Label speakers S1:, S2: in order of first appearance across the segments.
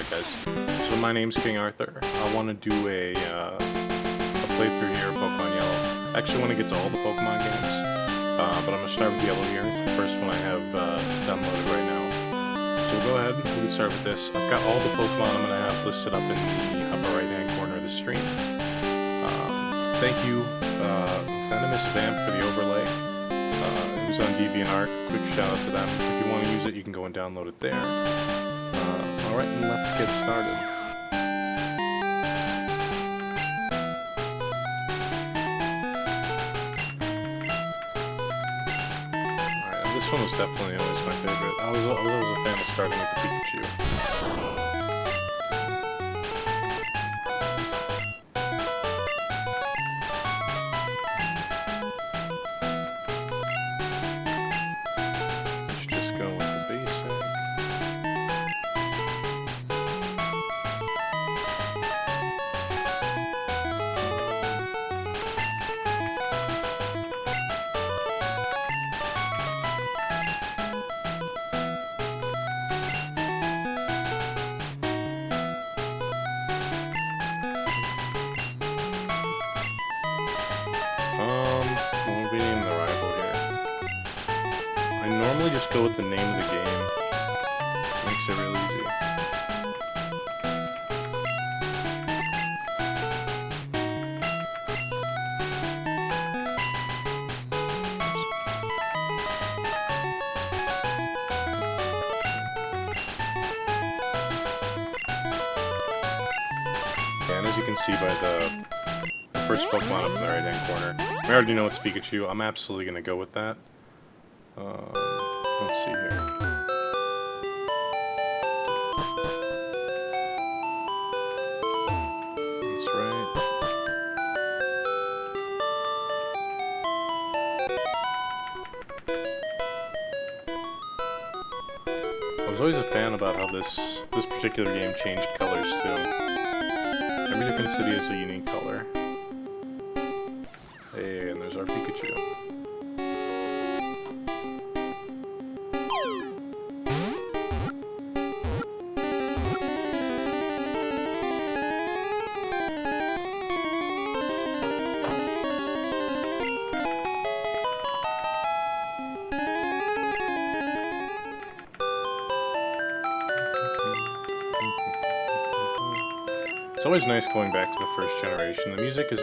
S1: Alright guys, so my name's King Arthur. I want to do a playthrough here of Pokemon Yellow. I actually want to get to all the Pokemon games, but I'm going to start with Yellow here. It's the first one I have downloaded right now. So we'll go ahead, we can start with this. I've got all the Pokemon I'm going to have listed up in the upper right hand corner of the stream. Thank you, VenomnessVamp for the overlay. It was on DeviantArt. Quick shout out to them. If you want to use it, you can go and download it there. Alright, and let's get started. Alright, this one was definitely always my favorite. I was always a fan of starting with the Pikachu. We'll be naming the rival here. I normally just go with the name of the game. Makes it real easy. Yeah, and as you can see by the first Pokemon up in the right hand corner, I already know it's Pikachu. I'm absolutely gonna go with that. Let's see here. That's right. I was always a fan about how this particular game changed colors too. Every different city has a unique color. Hey, and there's our Pikachu. It's always nice going back to the first generation. The music is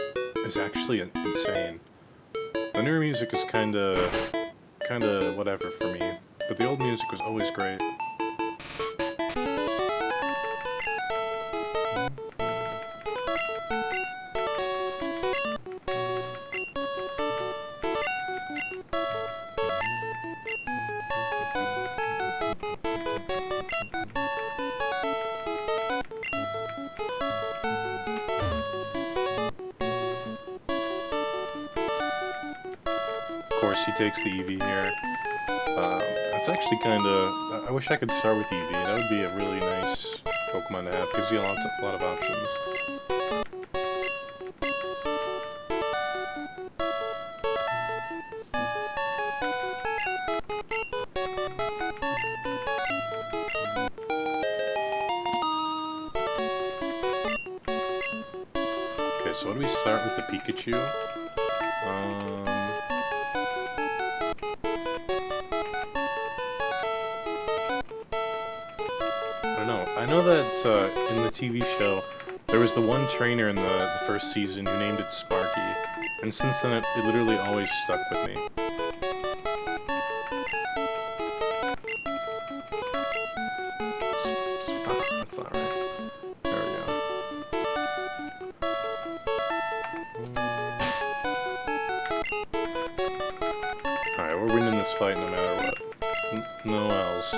S1: actually insane. The newer music is kinda whatever for me, but the old music was always great. Of course, he takes the Eevee here. It's actually kinda... I wish I could start with Eevee. That would be a really nice Pokemon to have. Gives you a lot of options. Okay, so what do we start with the Pikachu? I know that in the TV show, there was the one trainer in the first season who named it Sparky, and since then it literally always stuck with me. That's not right. There we go. Alright, we're winning this fight no matter what. No L's.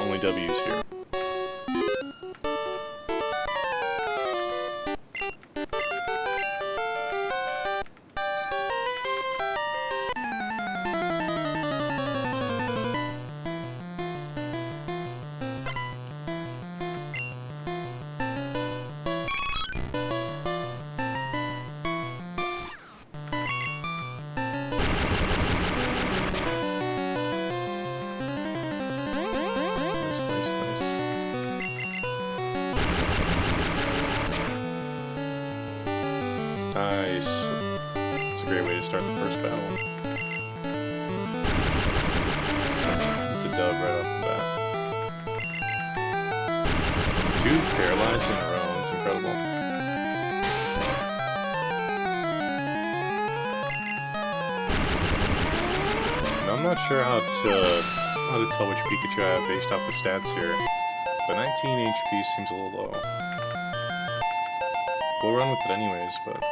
S1: Only W's here. Nice. Nice. It's a great way to start the first battle. It's a dub right off the bat. 2 paralyzed in a row, it's incredible. Now, I'm not sure how to tell which Pikachu I have based off the stats here, but 19 HP seems a little low. We'll run with it anyways, but...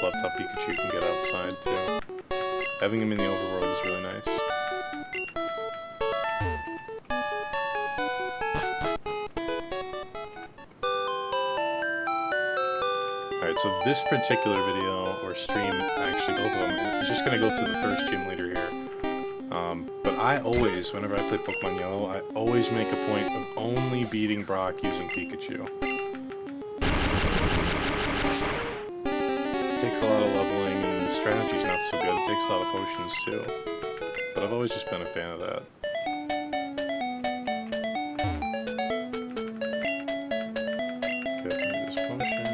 S1: Love how Pikachu can get outside too. Having him in the overworld is really nice. Alright, so this particular video, or stream, actually both of them, is just going to go through the first gym leader here. But I always, whenever I play Pokemon Yellow, I always make a point of only beating Brock using Pikachu. A lot of leveling, and the strategy's not so good. It takes a lot of potions too. But I've always just been a fan of that. Get this potion.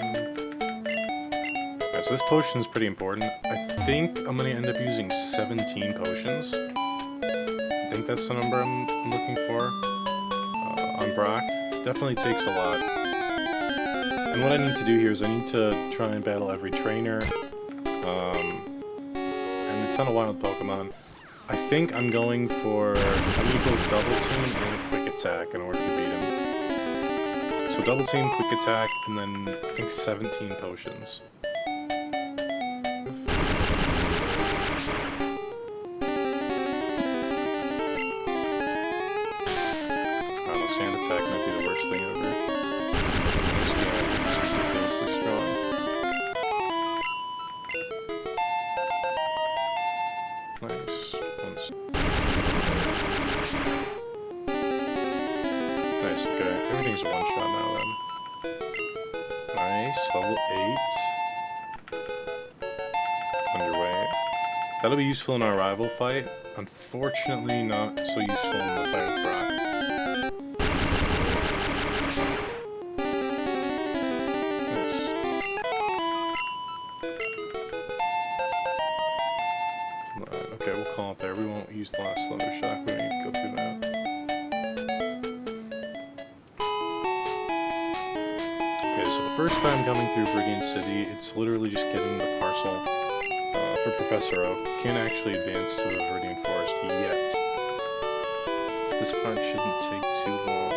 S1: Alright, so this potion's pretty important. I think I'm gonna end up using 17 potions. I think that's the number I'm looking for. On Brock. Definitely takes a lot. And what I need to do here is I need to try and battle every trainer, and a ton of wild Pokemon. I think I'm going for, I'm going to go double team and quick attack in order to beat him. So double team, quick attack, and then I think 17 potions. I don't know, sand attack might be the worst thing ever. Everything's a one-shot now, then. Nice, level 8. Underway. That'll be useful in our rival fight. Unfortunately, not so useful in the fight with Brock. Nice. Okay, we'll call it there. We won't use the last Thunder Shock. We don't need to go through that. So the first time coming through Viridian City, it's literally just getting the parcel for Professor Oak. Can't actually advance to the Viridian Forest yet. This part shouldn't take too long.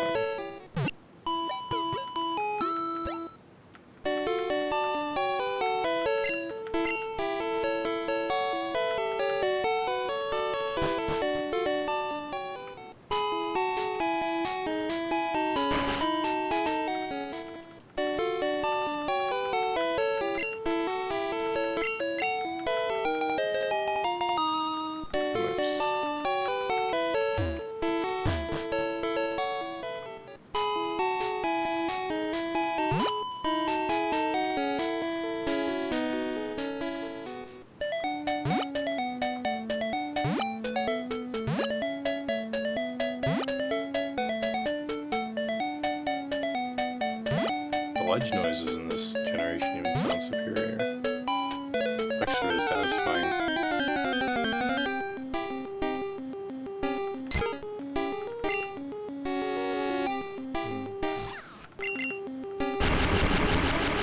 S1: Ledge noises in this generation even sound superior. Actually, really satisfying.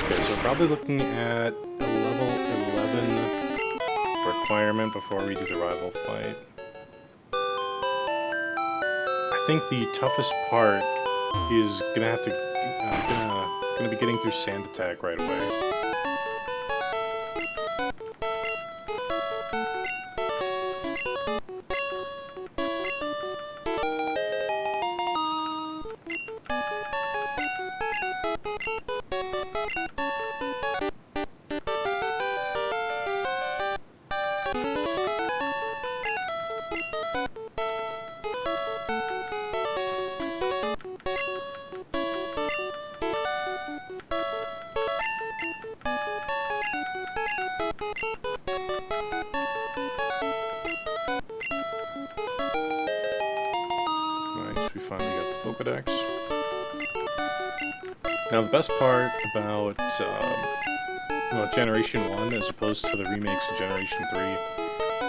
S1: Okay, so we're probably looking at a level 11 requirement before we do the rival fight. I think the toughest part is gonna have to gonna be getting through Sand Attack right away. we finally got the Pokedex. Now the best part about Generation 1 as opposed to the remakes of Generation 3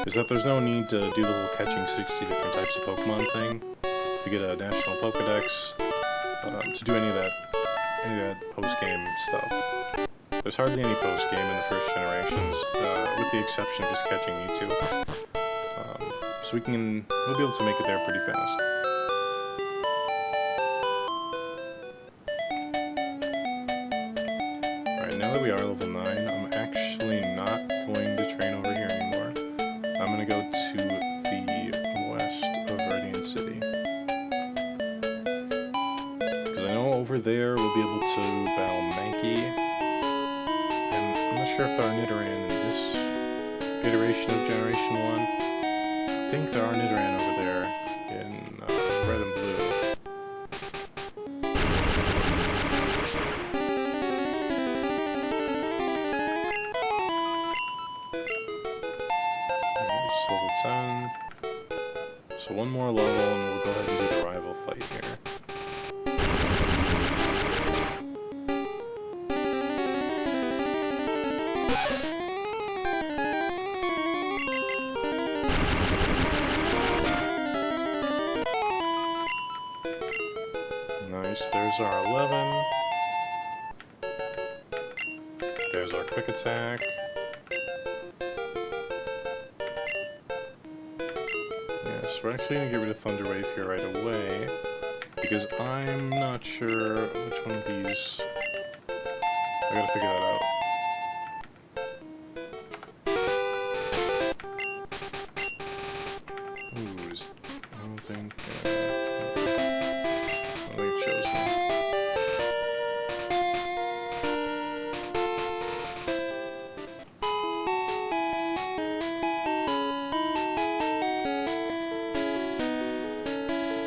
S1: is that there's no need to do the whole catching 60 different types of Pokemon thing to get a national Pokedex, to do any of that post-game stuff. There's hardly any post-game in the first generations, with the exception of just catching Mewtwo. So we'll be able to make it there pretty fast. Alright, now that we are level 9, I'm actually not going to train over here anymore. I'm going to go to the west of Radiant City. Because I know over there we'll be able to battle Mankey. And I'm not sure if there are Nidoran in this iteration of Generation 1. I think there are Nidoran over there in red and blue. It's level 10. So one more level and we'll go ahead and do the rival fight here. Nice, there's our 11. There's our quick attack. Yes, we're actually gonna get rid of Thunder Wave here right away, because I'm not sure which one of these. I gotta figure that out. Ooh, I don't think it shows me.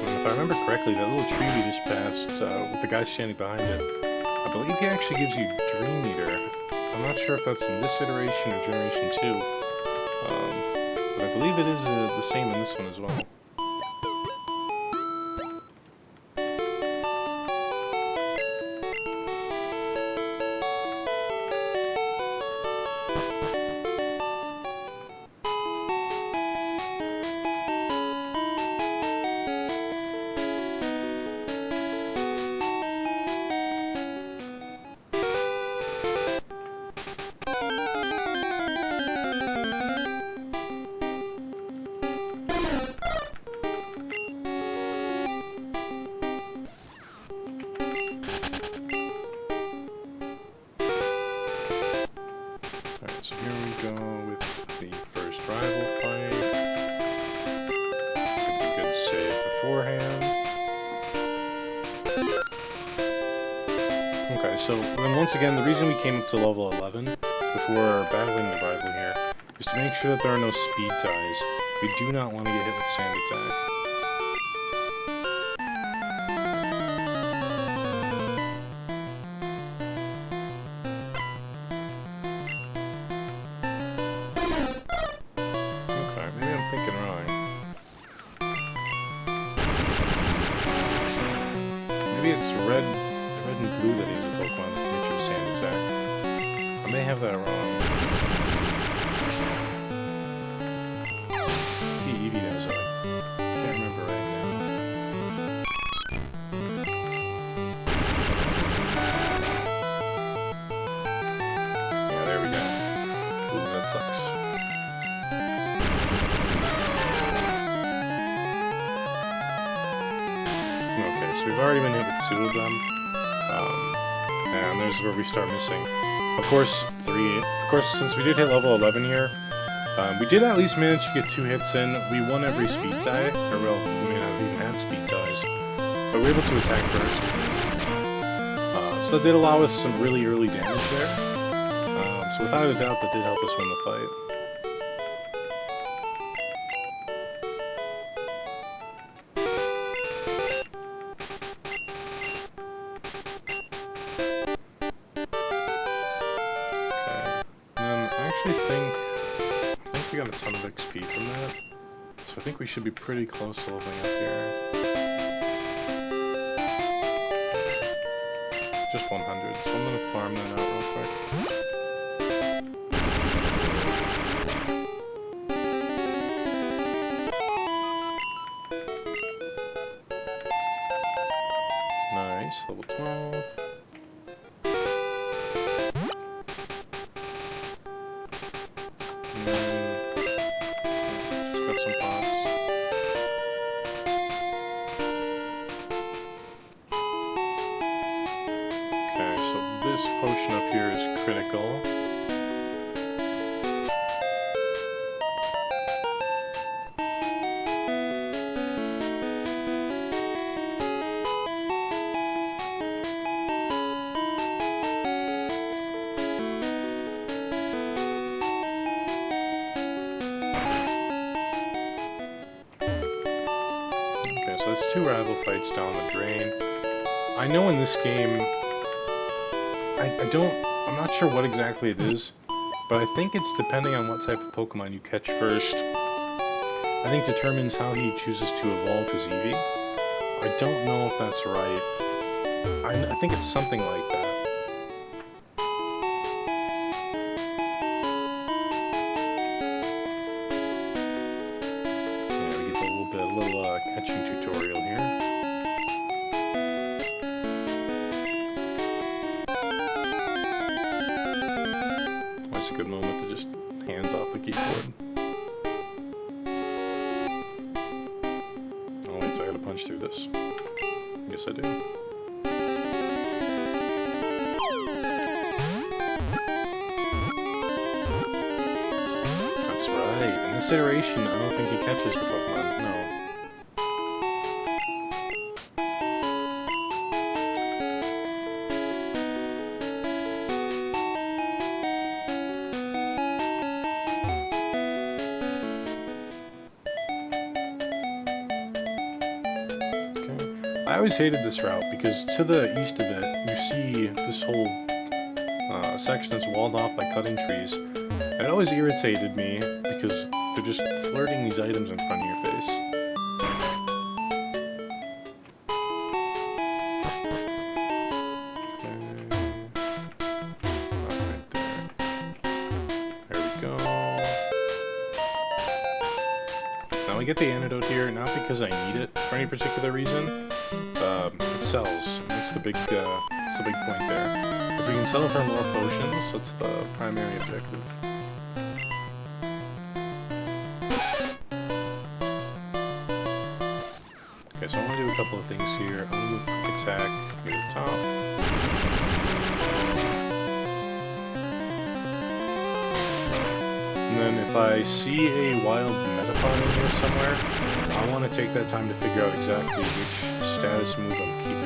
S1: If I remember correctly, that little tree we just passed, with the guy standing behind it, I believe he actually gives you Dream Eater. I'm not sure if that's in this iteration or Generation 2, but I believe it is the same in this one as well. So here we go with the first rival fight. Could be a good save beforehand. Okay, so then once again, the reason we came up to level 11 before battling the rival here is to make sure that there are no speed ties. We do not want to get hit with Sand Attack. Maybe it's red and blue that he's a Pokemon that can hit you with Sand Attack. I may have that wrong. He Eevee knows it. I can't remember right now. Yeah, there we go. Ooh, that sucks. Okay, so we've already been hit with 2 of them, and there's where we start missing. Of course, since we did hit level 11 here, we did at least manage to get 2 hits in. We won every speed tie, or well, we may not have even had speed ties, but we were able to attack first. So that did allow us some really early damage there. So without a doubt, that did help us win the fight. I think we got a ton of XP from that, so I think we should be pretty close to leveling up here. 100, so I'm gonna farm that out real quick. Nice, level 12. Just got some pots. Okay, so this potion up here is critical. So that's 2 rival fights down the drain. I know in this game, I'm not sure what exactly it is, but I think it's depending on what type of Pokemon you catch first. I think determines how he chooses to evolve his Eevee. I don't know if that's right. I think it's something like that. Catching tutorial here. Always a good moment to just hands off the keyboard. Oh wait, so I gotta punch through this. I guess I do. That's right. In this iteration, I don't think he catches the Pokemon. No. I always hated this route because to the east of it, you see this whole section that's walled off by cutting trees. And it always irritated me because they're just flirting these items in front of your face. Right there. There we go. Now we get the antidote here, not because I need it for any particular reason. It sells. That's the big point there. If we can sell for more potions, that's the primary objective. Okay, so I want to do a couple of things here. I'm going to move quick attack near the top. And then if I see a wild Metapod in here somewhere, I want to take that time to figure out exactly which status move I'm keeping.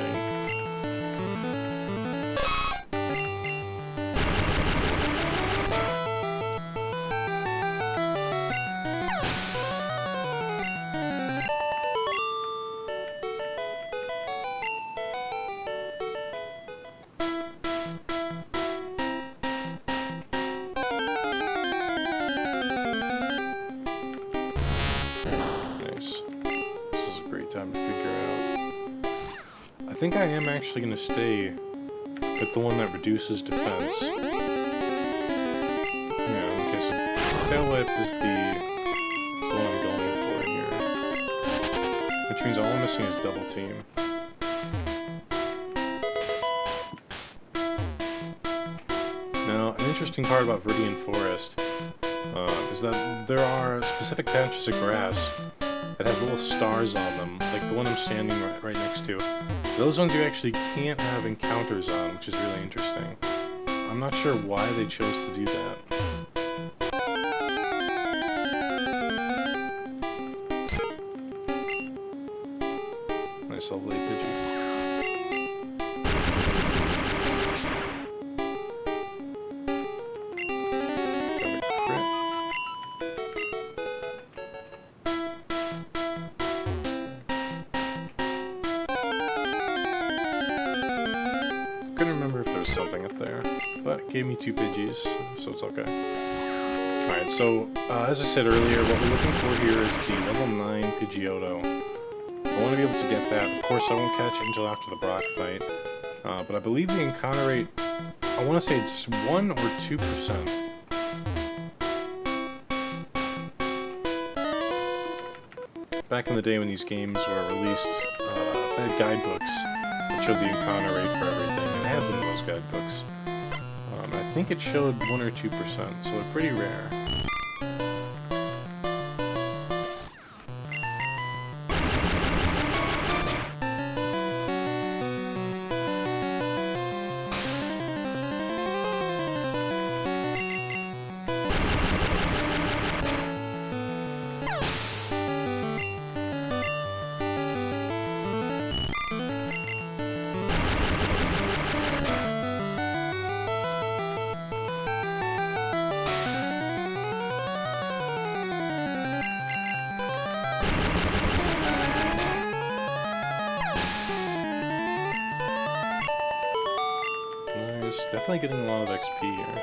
S1: I think I am actually going to stay with the one that reduces defense. Yeah, okay, so Tail Whip is the one I'm going for here. Which means all I'm missing is Double Team. Now, an interesting part about Viridian Forest is that there are specific patches of grass that have little stars on them, like the one I'm standing right next to. Those ones you actually can't have encounters on, which is really interesting. I'm not sure why they chose to do that. Nice little late Pidgey. Gave me 2 Pidgeys, so it's okay. Alright, so as I said earlier, what we're looking for here is the level 9 Pidgeotto. I want to be able to get that. Of course, I won't catch it until after the Brock fight. But I believe the encounter rate, I want to say it's 1 or 2%. Back in the day when these games were released, they had guidebooks that showed the encounter rate for everything, and I had one of those guidebooks. I think it showed 1 or 2%, so they're pretty rare. Definitely getting a lot of XP here.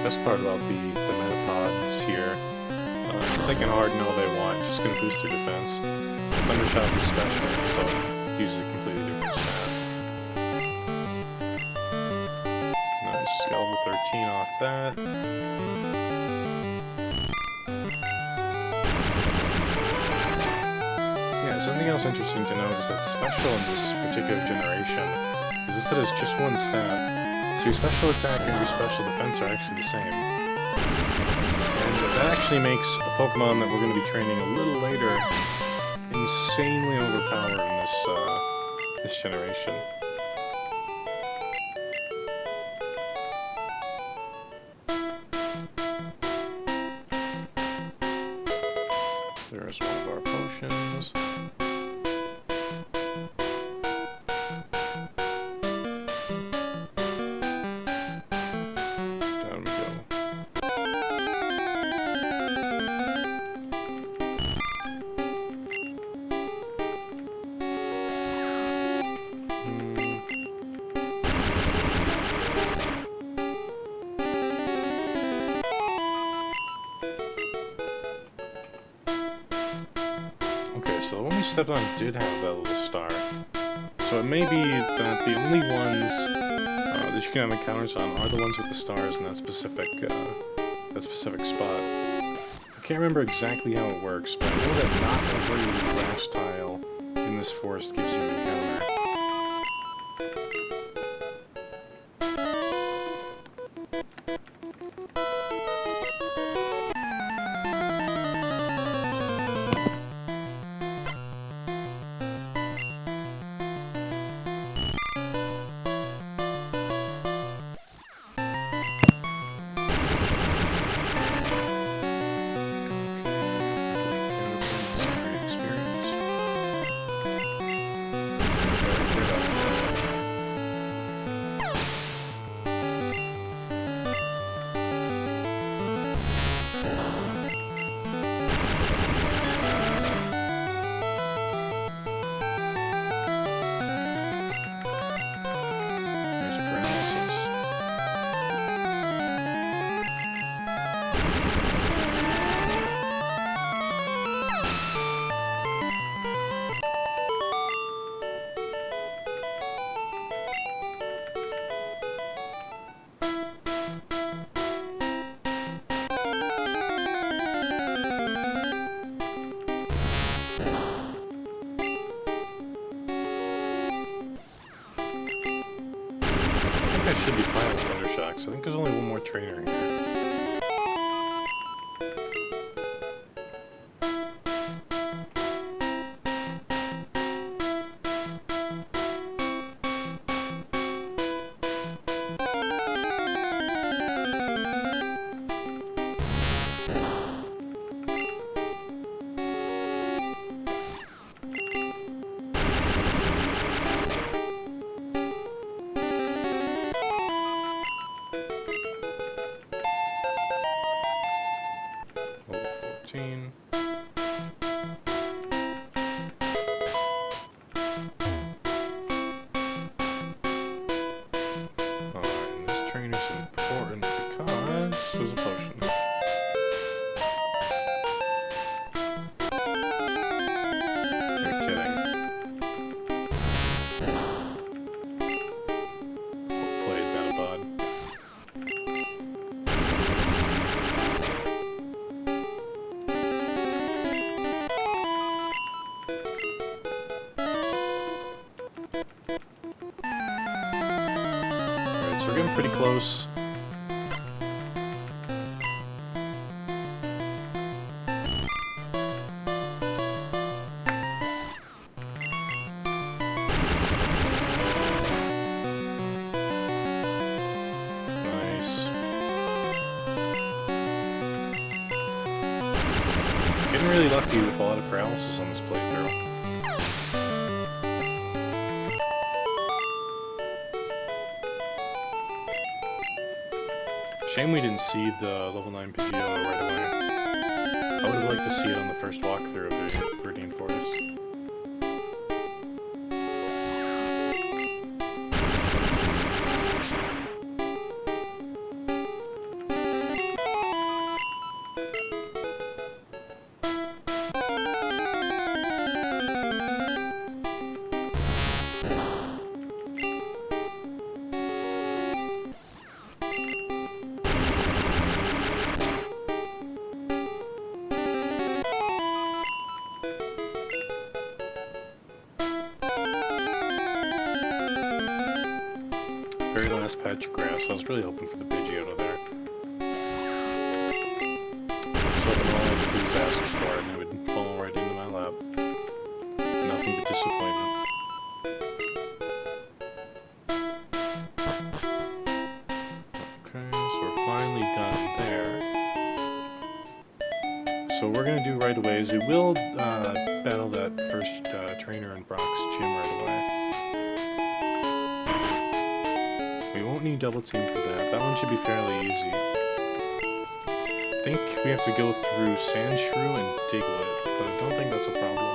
S1: Best part about the metapods here, they can harden all they want, just going to boost their defense. Thundershot is special, so it uses a completely different stat. Nice, got level 13 off that. Yeah, something else interesting to note is that special in this particular generation is this has just one stat. So your special attack and your special defense are actually the same. And that actually makes a Pokemon that we're going to be training a little later insanely overpowered in this generation. There's one of our potions. So the one we stepped on did have that little star. So it may be that the only ones that you can have encounters on are the ones with the stars in that specific spot. I can't remember exactly how it works, but I know that not every grass tile in this forest gives you an encounter. I should be fine with Thundershocks. I think there's only one more trainer here. so we're getting pretty close. Nice. Getting really lucky with a lot of paralysis on this playthrough. Shame we didn't see the level 9 Pidgeotto right away. I would have liked to see it on the first walkthrough of the Viridian Forest. Very last patch of grass. I was really hoping for the Pidgeotto there. So all I had to do was ask for it and it would fall right into my lap. Nothing but disappointment. Okay, so we're finally done there. So what we're gonna do right away is we will battle that first trainer in Brock's gym right away. We won't need double team for that. That one should be fairly easy. I think we have to go through Sandshrew and Diglett, but I don't think that's a problem.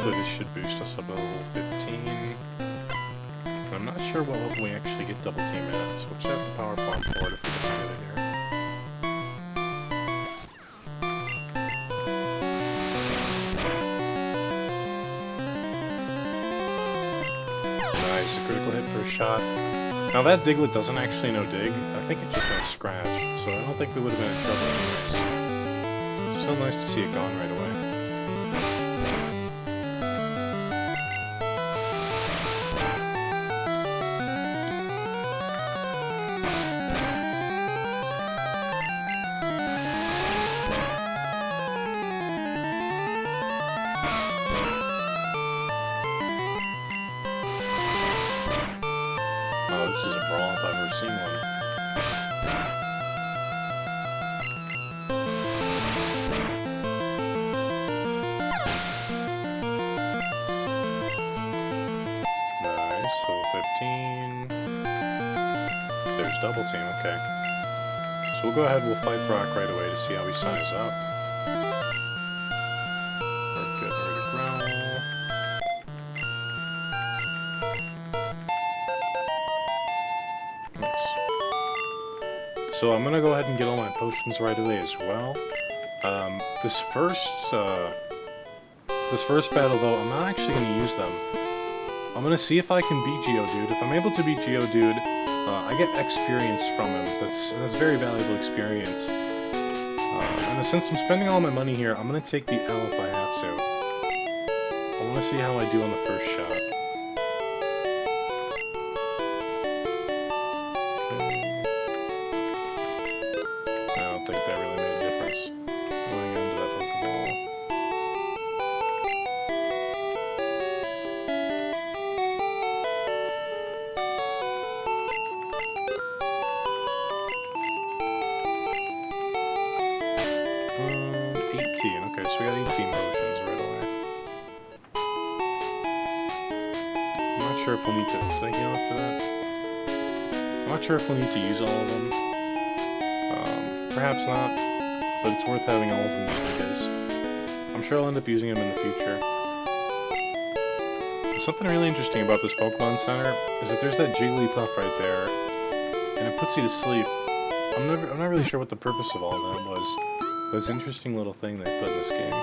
S1: This should boost us up to level 15. I'm not sure what level we actually get double team at, so we'll just have to power farm for it if we can get it here. Nice, a critical hit for a shot. Now that Diglett doesn't actually know Dig. I think it just knows Scratch, so I don't think we would have been in trouble anyways. Still nice to see it gone right away. This is a brawl if I've ever seen one. Nice, level 15. There's double team, okay. So we'll go ahead and we'll fight Brock right away to see how he size up. We're getting ready to growl. So I'm gonna go ahead and get all my potions right away as well. This first battle though, I'm not actually gonna use them. I'm gonna see if I can beat Geodude. If I'm able to beat Geodude, I get experience from him. That's very valuable experience. And since I'm spending all my money here, I'm gonna take the L if I have to. I wanna see how I do on the first shot. I don't think that really made a difference. Going into that Pokeball. Okay, so we got 18 potions right away. I'm not sure if we'll need to... Did I heal after that? I'm not sure if we'll need to use all of them. Perhaps not, but it's worth having all of them just in case. I'm sure I'll end up using them in the future. Something really interesting about this Pokemon Center is that there's that Jigglypuff right there, and it puts you to sleep. I'm not really sure what the purpose of all that was, but it's an interesting little thing they put in this game.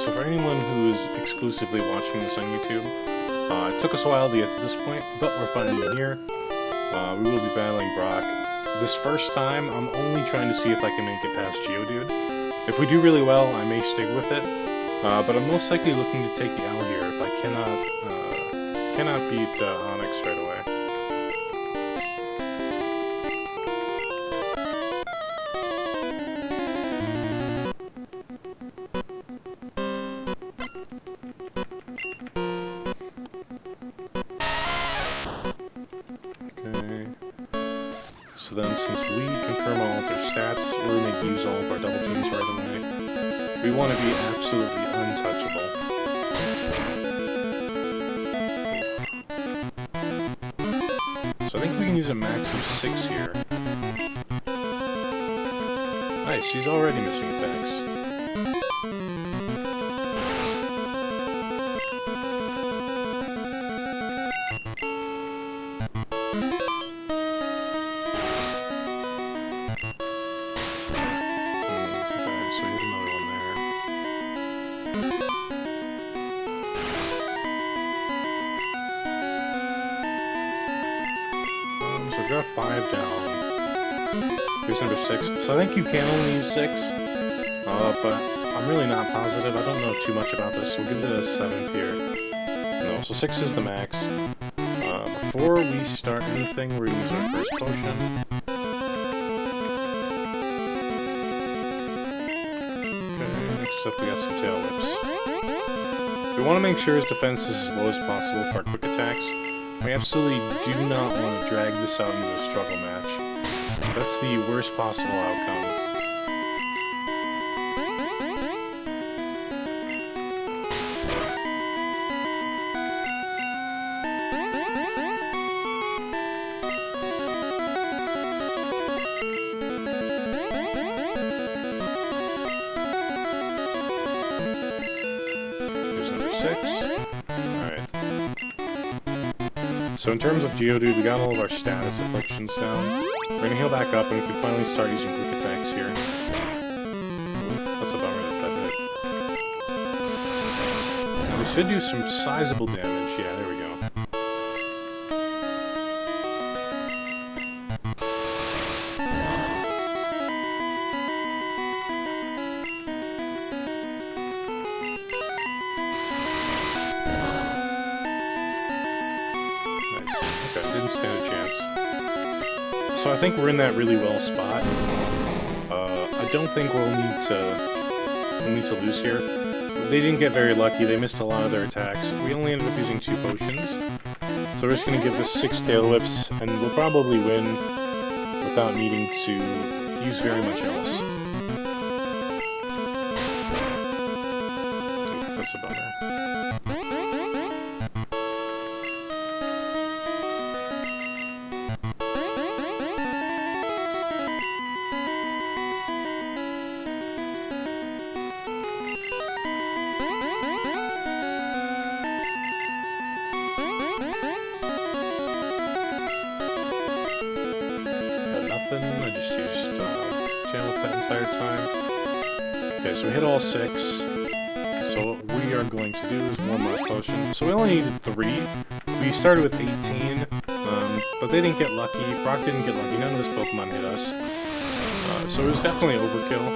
S1: So for anyone who is exclusively watching this on YouTube, it took us a while to get to this point, but we're finally here. We will be battling Brock. This first time, I'm only trying to see if I can make it past Geodude. If we do really well, I may stick with it, but I'm most likely looking to take the L here if I cannot beat Onyx right away. So then, since we confirm all of their stats, we're going to use all of our double teams right away. We want to be absolutely untouchable. So I think we can use a max of 6 here. Nice, he's already missing attacks. Got 5 down. Here's number 6. So I think you can only use 6, but I'm really not positive. I don't know too much about this, so we'll give it a 7th here. No, so 6 is the max. Before we start anything, we're going to use our first potion. Okay, next up we got some tail whips. We want to make sure his defense is as low as possible for our quick attacks. We absolutely do not want to drag this out into a struggle match. That's the worst possible outcome. Here's number 6. So in terms of Geodude, we got all of our status afflictions down. We're gonna heal back up, and we can finally start using quick attacks here. That's a bummer that hit. Now we should do some sizable damage. Yeah, there we go. Didn't stand a chance. So I think we're in that really well spot. I don't think we'll need to lose here. They didn't get very lucky. They missed a lot of their attacks. We only ended up using 2 potions. So we're just going to give this 6 tail whips, and we'll probably win without needing to use very much else. That's a bummer. I just used channel that entire time. Okay, so we hit all 6. So what we are going to do is one last potion. So we only needed 3. We started with 18, but they didn't get lucky. Brock didn't get lucky. None of this Pokemon hit us. So it was definitely overkill.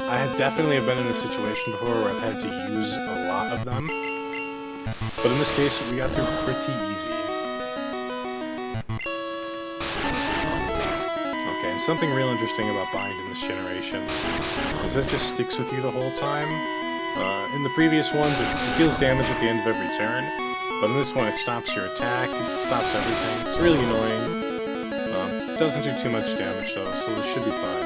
S1: I had definitely been in a situation before where I've had to use a lot of them. But in this case, we got through pretty easy. And something real interesting about Bind in this generation is it just sticks with you the whole time. In the previous ones, it deals damage at the end of every turn, but in this one it stops your attack, it stops everything. It's really annoying. Doesn't do too much damage though, so this should be fine.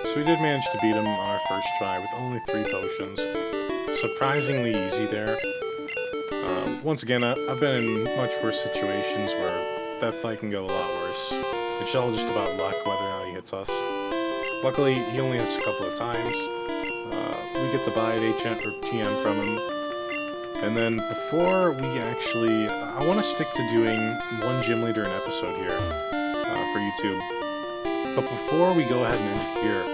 S1: So we did manage to beat him on our first try with only 3 potions. Surprisingly easy there. Once again, I've been in much worse situations where that fight can go a lot worse. It's all just about luck whether or not he hits us. Luckily, he only hits a couple of times. We get the buy at HM or TM from him. And then before we actually... I want to stick to doing one gym leader an episode here for YouTube. But before we go ahead and end it here,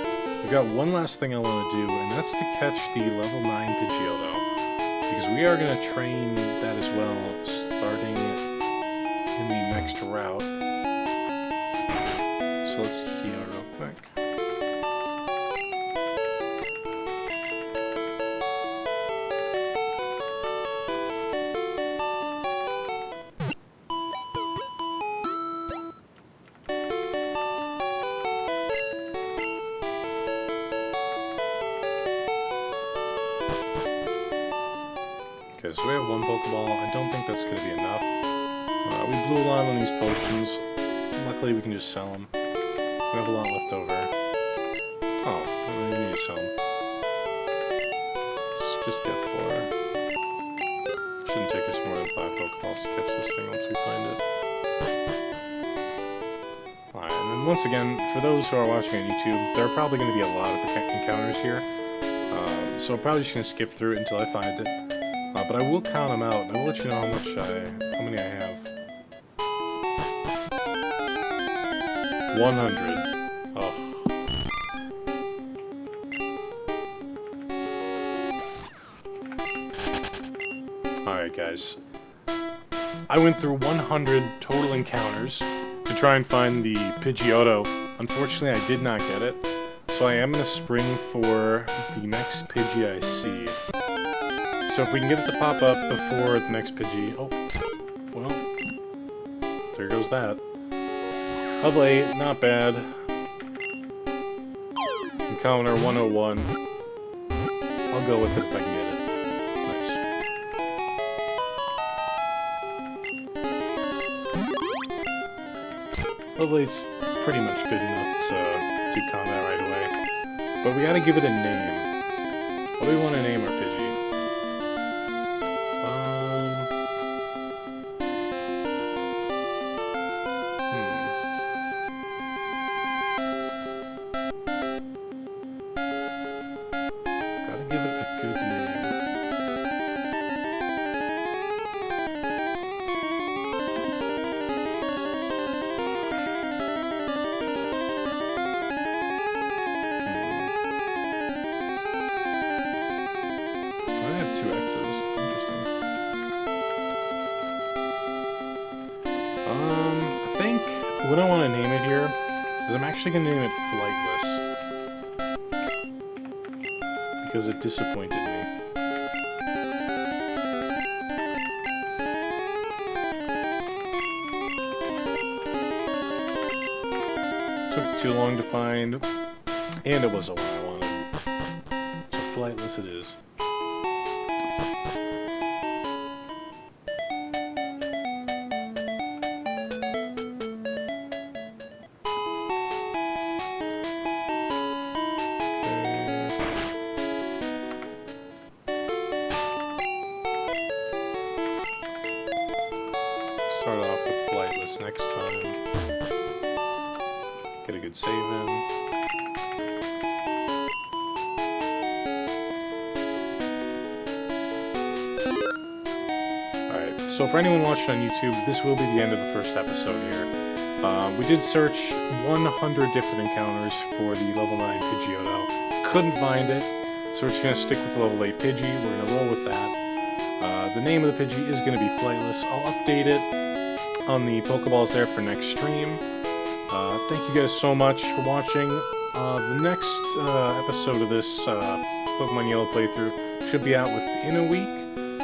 S1: we've got one last thing I want to do, and that's to catch the level 9 Pidgeotto. Because we are going to train that as well, starting in the next route. So let's heal real quick. Okay, so we have 1 Pokeball. I don't think that's going to be enough. We blew a lot on these potions. Luckily, we can just sell them. We have a lot left over. Oh, I don't even need to sell them. Let's just get 4. Shouldn't take us more than 5 Pokeballs to catch this thing once we find it. Alright, and then once again, for those who are watching on YouTube, there are probably going to be a lot of encounters here. So I'm probably just going to skip through it until I find it. But I will count them out, and I will let you know how many I have. 100. Oh. Alright guys. I went through 100 total encounters to try and find the Pidgeotto. Unfortunately, I did not get it. So I am going to spring for the next Pidgey I see. So if we can get it to pop up before the next Pidgey... Oh, well, there goes that. Lovely, not bad. Encounter 101. I'll go with it if I can get it. Nice. Lovely, it's pretty much good enough to do combat right away. But we gotta give it a name. What do we want to name our Pidgey? I think what I want to name it here is I'm actually going to name it Flightless. Because it disappointed me. Took too long to find, and it wasn't what I wanted. So Flightless it is. Start off with Flightless next time. Get a good save in. Alright, so for anyone watching on YouTube, this will be the end of the first episode here. We did search 100 different encounters for the level 9 Pidgeotto. Couldn't find it, so we're just going to stick with the level 8 Pidgey. We're going to roll with that. The name of the Pidgey is going to be Flightless. I'll update it on the Pokeballs there for next stream. Thank you guys so much for watching. The next episode of this Pokemon Yellow playthrough should be out within a week.